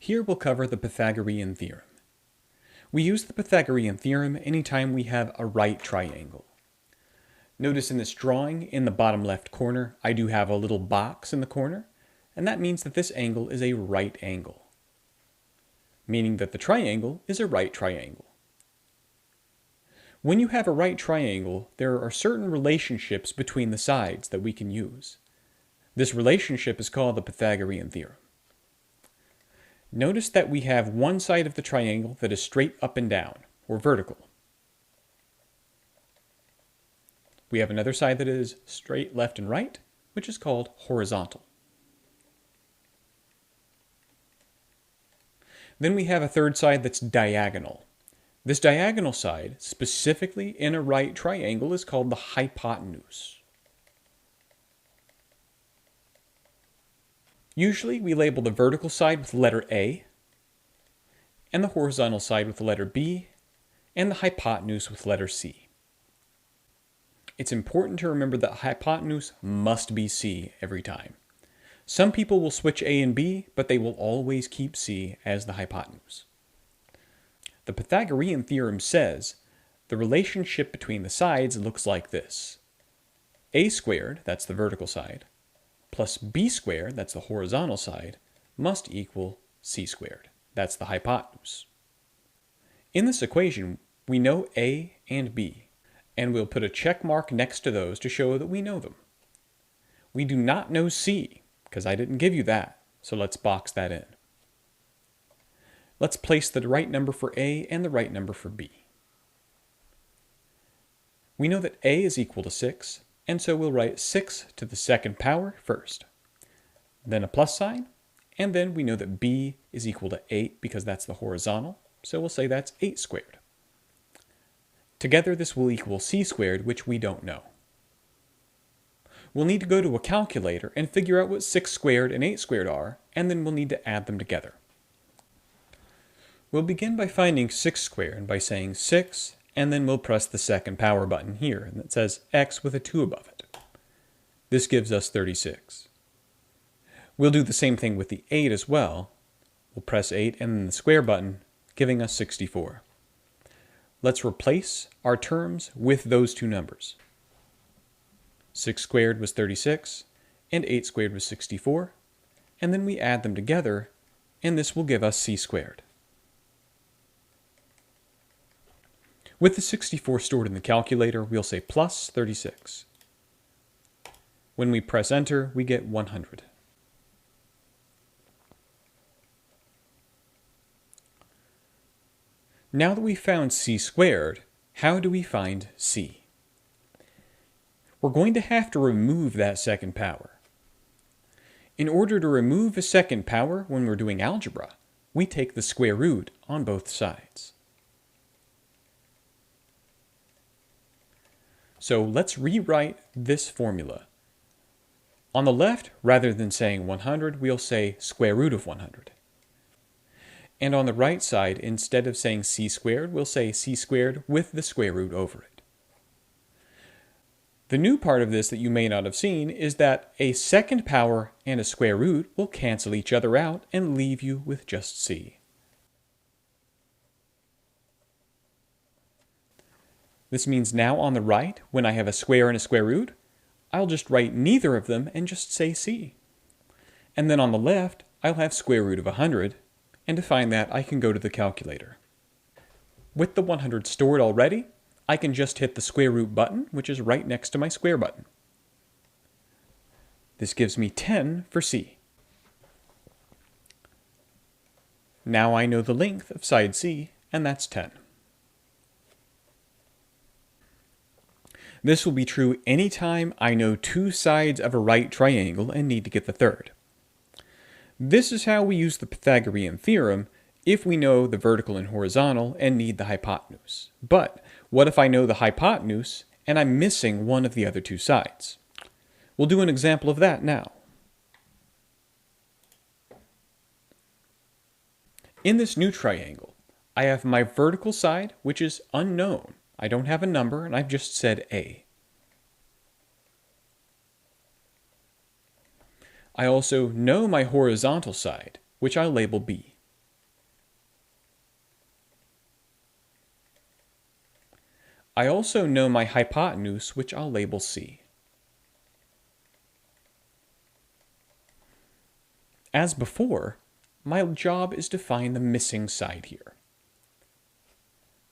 Here we'll cover the Pythagorean theorem. We use the Pythagorean theorem anytime we have a right triangle. Notice in this drawing, in the bottom left corner, I do have a little box in the corner, and that means that this angle is a right angle, meaning that the triangle is a right triangle. When you have a right triangle, there are certain relationships between the sides that we can use. This relationship is called the Pythagorean theorem. Notice that we have one side of the triangle that is straight up and down, or vertical. We have another side that is straight left and right, which is called horizontal. Then we have a third side that's diagonal. This diagonal side, specifically in a right triangle, is called the hypotenuse. Usually we label the vertical side with the letter A, and the horizontal side with the letter B, and the hypotenuse with letter C. It's important to remember that hypotenuse must be C every time. Some people will switch A and B, but they will always keep C as the hypotenuse. The Pythagorean theorem says the relationship between the sides looks like this. A squared, that's the vertical side, plus B squared, that's the horizontal side, must equal C squared. That's the hypotenuse. In this equation, we know A and B, and we'll put a check mark next to those to show that we know them. We do not know C, because I didn't give you that, so let's box that in. Let's place the right number for A and the right number for B. We know that A is equal to 6, and so we'll write 6 to the second power first, then a plus sign, and then we know that B is equal to 8 because that's the horizontal, so we'll say that's 8 squared. Together this will equal C squared, which we don't know. We'll need to go to a calculator and figure out what 6 squared and 8 squared are, and then we'll need to add them together. We'll begin by finding 6 squared by saying 6, and then we'll press the second power button here, and it says x with a 2 above it. This gives us 36. We'll do the same thing with the 8 as well. We'll press 8 and then the square button, giving us 64. Let's replace our terms with those two numbers. 6 squared was 36, and 8 squared was 64, and then we add them together, and this will give us C squared. With the 64 stored in the calculator, we'll say plus 36. When we press enter, we get 100. Now that we've found C squared, how do we find C? We're going to have to remove that second power. In order to remove a second power when we're doing algebra, we take the square root on both sides. So let's rewrite this formula. On the left, rather than saying 100, we'll say square root of 100. And on the right side, instead of saying C squared, we'll say C squared with the square root over it. The new part of this that you may not have seen is that a second power and a square root will cancel each other out and leave you with just C. This means now on the right, when I have a square and a square root, I'll just write neither of them and just say C. And then on the left, I'll have square root of 100, and to find that, I can go to the calculator. With the 100 stored already, I can just hit the square root button, which is right next to my square button. This gives me 10 for C. Now I know the length of side C, and that's 10. This will be true anytime I know two sides of a right triangle and need to get the third. This is how we use the Pythagorean theorem if we know the vertical and horizontal and need the hypotenuse. But what if I know the hypotenuse and I'm missing one of the other two sides? We'll do an example of that now. In this new triangle, I have my vertical side, which is unknown. I don't have a number, and I've just said A. I also know my horizontal side, which I'll label B. I also know my hypotenuse, which I'll label C. As before, my job is to find the missing side here.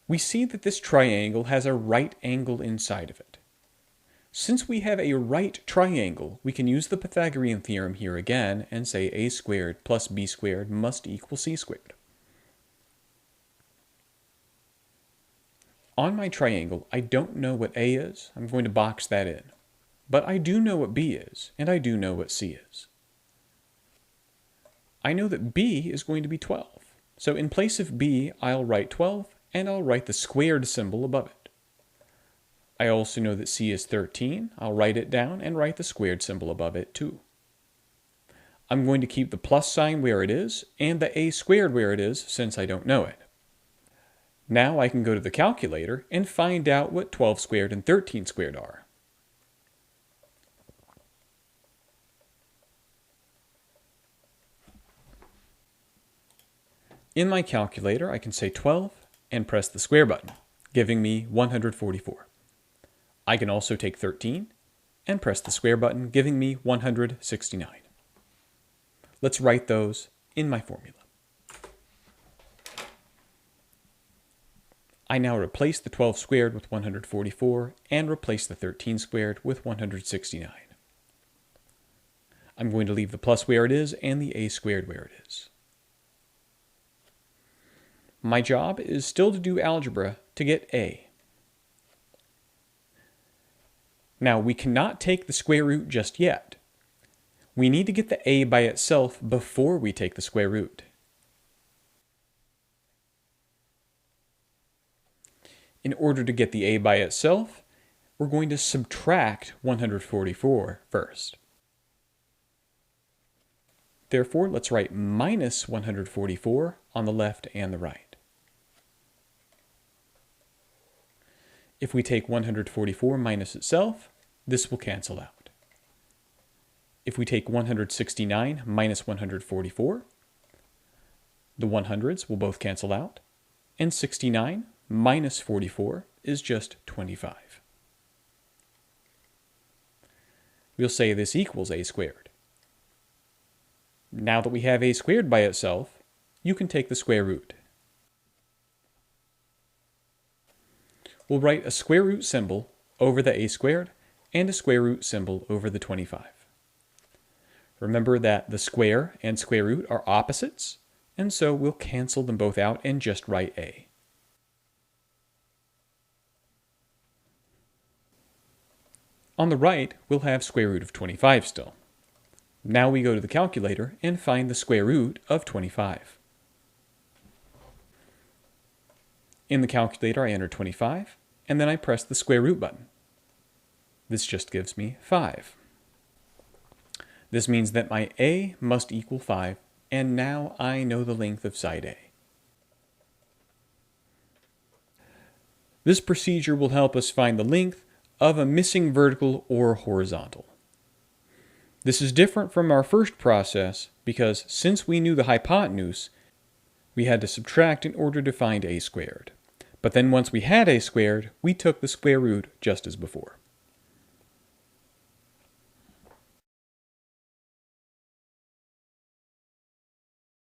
We see that this triangle has a right angle inside of it. Since we have a right triangle, we can use the Pythagorean theorem here again and say a squared plus b squared must equal c squared. On my triangle, I don't know what a is. I'm going to box that in. But I do know what b is, and I do know what c is. I know that b is going to be 12. So in place of b, I'll write 12, and I'll write the squared symbol above it. I also know that c is 13. I'll write it down and write the squared symbol above it too. I'm going to keep the plus sign where it is, and the a squared where it is, since I don't know it. Now I can go to the calculator and find out what 12 squared and 13 squared are. In my calculator, I can say 12 and press the square button, giving me 144. I can also take 13 and press the square button, giving me 169. Let's write those in my formula. I now replace the 12 squared with 144 and replace the 13 squared with 169. I'm going to leave the plus where it is and the a squared where it is. My job is still to do algebra to get a. Now, we cannot take the square root just yet. We need to get the a by itself before we take the square root. In order to get the a by itself, we're going to subtract 144 first. Therefore, let's write minus 144 on the left and the right. If we take 144 minus itself, this will cancel out. If we take 169 minus 144, the 100s will both cancel out, and 69 minus 44 is just 25. We'll say this equals a squared. Now that we have a squared by itself, you can take the square root. We'll write a square root symbol over the a squared and a square root symbol over the 25. Remember that the square and square root are opposites, and so we'll cancel them both out and just write a. On the right, we'll have square root of 25 still. Now we go to the calculator and find the square root of 25. In the calculator, I enter 25, and then I press the square root button. This just gives me 5. This means that my a must equal 5, and now I know the length of side a. This procedure will help us find the length of a missing vertical or horizontal. This is different from our first process because since we knew the hypotenuse, we had to subtract in order to find a squared. But then once we had a squared, we took the square root just as before.